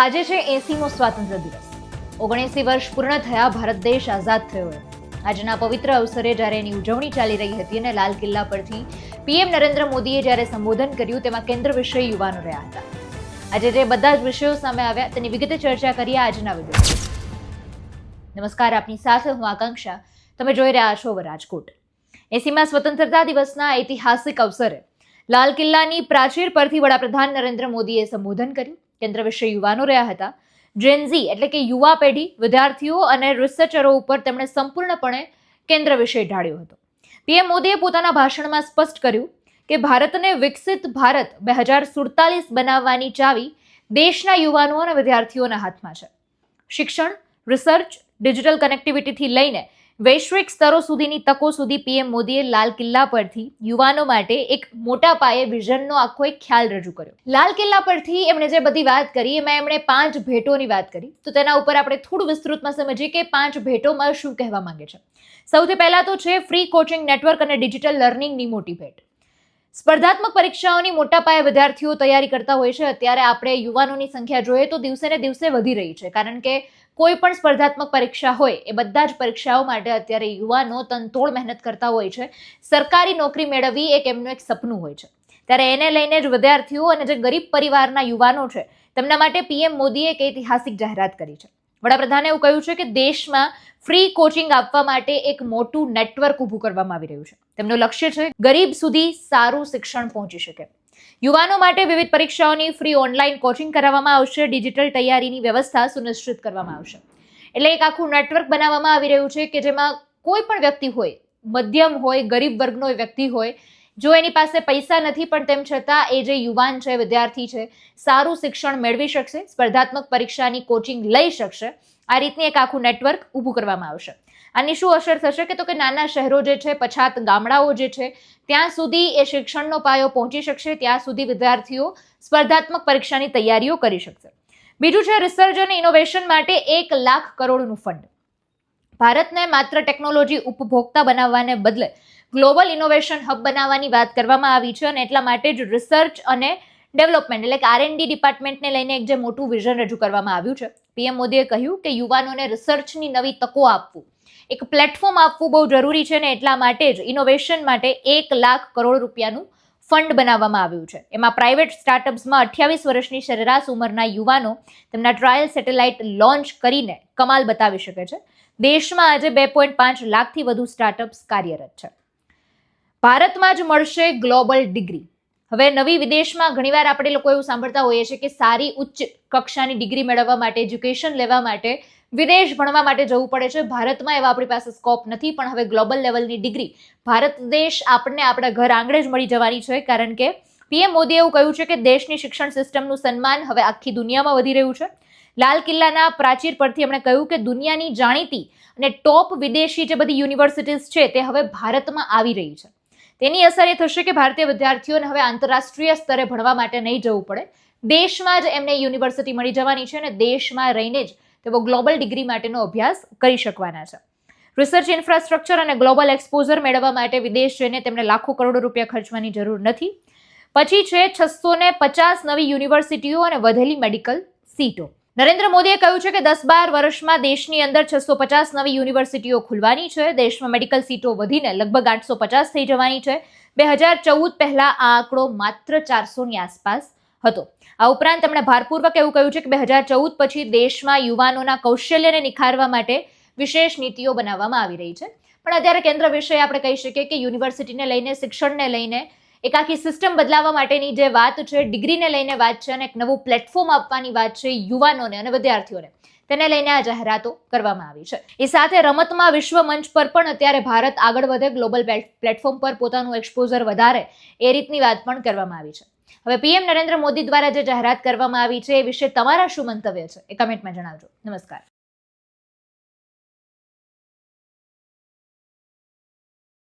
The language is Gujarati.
આજે છે 80મો સ્વાતંત્ર્ય દિવસ. 79 વર્ષ પૂર્ણ થયા ભારત દેશ આઝાદ થયો હોય. આજના પવિત્ર અવસરે જ્યારે એની ઉજવણી ચાલી રહી હતી અને લાલ કિલ્લા પરથી પીએમ નરેન્દ્ર મોદીએ જ્યારે સંબોધન કર્યું તેમાં કેન્દ્ર વિષય યુવાનો રહ્યા હતા. આજે જે બધા જ વિષયો સામે આવ્યા તેની વિગતે ચર્ચા કરીએ આજના વિડીયોમાં. નમસ્કાર, આપની સાથે હું આકાંક્ષા. તમે જોઈ રહ્યા છો રાજકોટ. 80મા સ્વતંત્રતા દિવસના ઐતિહાસિક અવસરે લાલ કિલ્લાની પ્રાચીર પરથી વડાપ્રધાન નરેન્દ્ર મોદીએ સંબોધન કર્યું. કેન્દ્ર વિષય યુવાનો રહ્યા હતા. જેનઝી એટલે કે યુવા પેઢી, વિદ્યાર્થીઓ અને રિસર્ચરો ઉપર તેમણે સંપૂર્ણપણે કેન્દ્ર વિષય ઢાળ્યો હતો. પીએમ મોદીએ પોતાના ભાષણમાં સ્પષ્ટ કર્યું કે ભારતને વિકસિત ભારત 2047 બનાવવાની ચાવી દેશના યુવાનો અને વિદ્યાર્થીઓના હાથમાં છે. શિક્ષણ, રિસર્ચ, ડિજિટલ કનેક્ટિવિટીથી લઈને વૈશ્વિક સ્તરો સુધીની તકો સુધી પીએમ મોદીએ લાલ કિલ્લા પરથી યુવાનો માટે એક મોટા પાયે વિઝનનો આખો એક ખ્યાલ રજૂ કર્યો. લાલ કિલ્લા પરથી એમણે જે બધી વાત કરી એમાં એમણે 5 ભેટોની વાત કરી. તો તેના ઉપર આપણે થોડું વિસ્તૃતમાં સમજીએ કે 5 ભેટોમાં શું કહેવા માંગે છે. સૌથી પહેલા તો છે ફ્રી કોચિંગ નેટવર્ક અને ડિજિટલ લર્નિંગની મોટી ભેટ. સ્પર્ધાત્મક પરીક્ષાઓની મોટા પાયે વિદ્યાર્થીઓ તૈયારી કરતા હોય છે. અત્યારે આપણે યુવાનોની સંખ્યા જોઈએ તો દિવસે ને દિવસે વધી રહી છે, કારણ કે કોઈ પણ સ્પર્ધાત્મક પરીક્ષા હોય એ બધા જ પરીક્ષાઓ માટે અત્યારે યુવાનો તનતોડ મહેનત કરતા હોય છે. સરકારી નોકરી મેળવવી એક એમનું એક સપનું હોય છે. ત્યારે એને લઈને જ વિદ્યાર્થીઓ અને જે ગરીબ પરિવારના યુવાનો છે તેમના માટે પીએમ મોદીએ એક ઐતિહાસિક જાહેરાત કરી છે. વડાપ્રધાને એવું કહ્યું છે કે દેશમાં ફ્રી કોચિંગ આપવા માટે એક મોટું નેટવર્ક ઊભું કરવામાં આવી રહ્યું છે. તેમનું લક્ષ્ય છે ગરીબ સુધી સારું શિક્ષણ પહોંચી શકે. યુવાનો માટે વિવિધ પરીક્ષાઓની ફ્રી ઓનલાઈન કોચિંગ કરાવવામાં આવશે. ડિજિટલ તૈયારીની વ્યવસ્થા સુનિશ્ચિત કરવામાં આવશે. એટલે એક આખું નેટવર્ક બનાવવામાં આવી રહ્યું છે કે જેમાં કોઈ પણ વ્યક્તિ હોય, મધ્યમ હોય, ગરીબ વર્ગનો વ્યક્તિ હોય, જો એની પાસે પૈસા નથી પણ તેમ છતાં એ જે યુવાન છે, વિદ્યાર્થી છે, સારું શિક્ષણ મેળવી શકશે, સ્પર્ધાત્મક પરીક્ષાની કોચિંગ લઈ શકશે. આ રીતની એક આખું નેટવર્ક ઊભું કરવામાં આવશે. આની શું અસર થશે કે તો કે નાના શહેરો જે છે, પછાત ગામડાઓ જે છે, ત્યાં સુધી એ શિક્ષણનો પાયો પહોંચી શકશે. ત્યાં સુધી વિદ્યાર્થીઓ સ્પર્ધાત્મક પરીક્ષાની તૈયારીઓ કરી શકશે. બીજું છે રિસર્ચ અને ઇનોવેશન માટે 1 લાખ કરોડનું ફંડ. ભારતને માત્ર ટેકનોલોજી ઉપભોક્તા બનાવવાને બદલે ગ્લોબલ ઇનોવેશન હબ બનાવવાની વાત કરવામાં આવી છે અને એટલા માટે જ રિસર્ચ અને ડેવલપમેન્ટ એટલે કે R&D ડિપાર્ટમેન્ટને લઈને એક જે મોટું વિઝન રજૂ કરવામાં આવ્યું છે. પીએમ મોદીએ કહ્યું કે યુવાનોને રિસર્ચની નવી તકો આપવું, એક પ્લેટફોર્મ આપવું બહુ જરૂરી છે ને એટલા માટે જ ઇનોવેશન માટે 1 લાખ કરોડ રૂપિયાનું ફંડ બનાવવામાં આવ્યું છે. એમાં પ્રાઇવેટ સ્ટાર્ટઅપ્સમાં 28 વર્ષની સરેરાશ ઉંમરના યુવાનો તેમના ટ્રાયલ સેટેલાઇટ લોન્ચ કરીને કમાલ બતાવી શકે છે. દેશમાં આજે 2.5 લાખથી વધુ સ્ટાર્ટઅપ્સ કાર્યરત છે. ભારતમાં જ મળશે ગ્લોબલ ડિગ્રી. હવે નવી વિદેશમાં ઘણીવાર આપણે લોકો એવું સાંભળતા હોઈએ છીએ કે સારી ઉચ્ચ કક્ષાની ડિગ્રી મેળવવા માટે, એજ્યુકેશન લેવા માટે વિદેશ ભણવા માટે જવું પડે છે. ભારતમાં એવા આપણી પાસે સ્કોપ નથી, પણ હવે ગ્લોબલ લેવલની ડિગ્રી ભારત દેશ આપણને આપણા ઘર આંગણે જ મળી જવાની છે, કારણ કે પીએમ મોદીએ એવું કહ્યું છે કે દેશની શિક્ષણ સિસ્ટમનું સન્માન હવે આખી દુનિયામાં વધી રહ્યું છે. લાલ કિલ્લાના પ્રાચીર પરથી એમણે કહ્યું કે દુનિયાની જાણીતી અને ટોપ વિદેશી જે બધી યુનિવર્સિટીઝ છે તે હવે ભારતમાં આવી રહી છે. તેની અસર એ થશે કે ભારતીય વિદ્યાર્થીઓને હવે આંતરરાષ્ટ્રીય સ્તરે ભણવા માટે નહીં જવું પડે. દેશમાં જ એમને યુનિવર્સિટી મળી જવાની છે અને દેશમાં રહીને જ તેઓ ગ્લોબલ ડિગ્રી માટેનો અભ્યાસ કરી શકવાના છે. રિસર્ચ ઇન્ફ્રાસ્ટ્રક્ચર અને ગ્લોબલ એક્સપોઝર મેળવવા માટે વિદેશ જઈને તેમને લાખો કરોડો રૂપિયા ખર્ચવાની જરૂર નથી. પછી છે 650 નવી યુનિવર્સિટીઓ અને વધેલી મેડિકલ સીટો. નરેન્દ્ર મોદીએ કહ્યું છે કે 10-12 વર્ષમાં દેશની અંદર 650 નવી યુનિવર્સિટીઓ ખુલવાની છે. દેશમાં મેડિકલ સીટો વધીને લગભગ 850 થઈ જવાની છે. 2014 પહેલા આ આંકડો માત્ર 400ની આસપાસ હતો. આ ઉપરાંત તેમણે ભારપૂર્વક એવું કહ્યું છે કે 2014 પછી દેશમાં યુવાનોના કૌશલ્યને નિખારવા માટે વિશેષ નીતિઓ બનાવવામાં આવી રહી છે. પણ અત્યારે કેન્દ્ર વિષય આપણે કહી શકીએ કે યુનિવર્સિટીને લઈને, શિક્ષણને લઈને એક આખી સિસ્ટમ બદલાવવા માટેની જે વાત છે, ડિગ્રીને લઈને વાત છે અને એક નવું પ્લેટફોર્મ આપવાની વાત છે યુવાનોને અને વિદ્યાર્થીઓને, તેને લઈને આ જાહેરાતો કરવામાં આવી છે. એ સાથે રમતમાં વિશ્વ મંચ પર પણ અત્યારે ભારત આગળ વધે, ગ્લોબલ પ્લેટફોર્મ પર પોતાનું એક્સપોઝર વધારે, એ રીતની વાત પણ કરવામાં આવી છે. હવે પીએમ નરેન્દ્ર મોદી દ્વારા જે જાહેરાત કરવામાં આવી છે એ વિશે તમારા શું મંતવ્ય છે એ કમેન્ટમાં જણાવજો. નમસ્કાર.